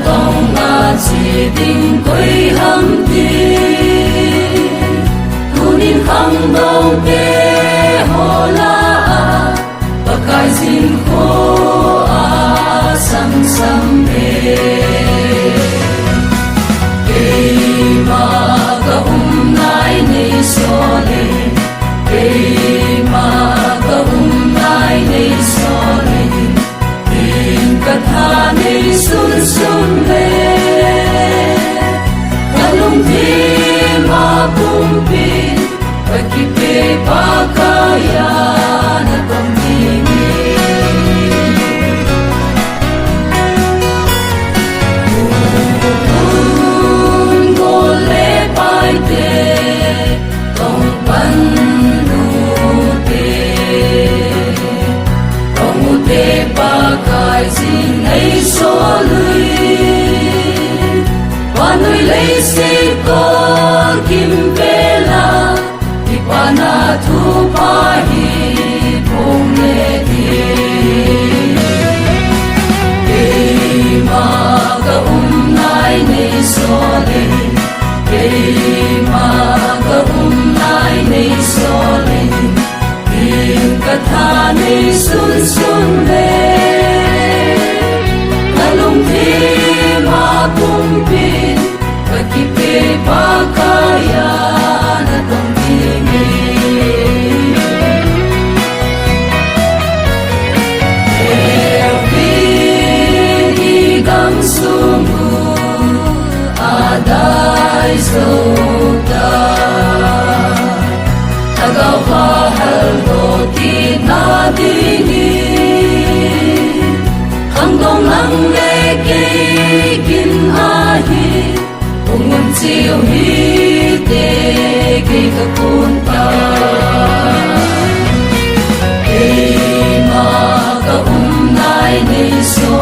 tông na chỉ tình quay hâm ti tu nín khăng đông tê hồ la và cái dinh khô sam sam bê kê ma ka nai nei so le kê ma ka nai nei so le tin ka tha nei sun sun le kalung thi ma kum pi pa ki pe pa ka ya na tom ni un go le pai te tong pan nu te pa kai jin nei so lui pa nui lei se ko kim pe la ti pa na thu pa hi pong le ti ke ma ka nai nei so le ke ma ka nai nei so le tin ka tha nei sun sun le kalung thi ma kum pin ka ki pe pa ka ya na tong ti mi every gam sumu adai so da tagaw pa haldo ti na di ni khang dong lang le ke kin a hi ung chiu hi te ke ka kun ta ke ma ka nai nei so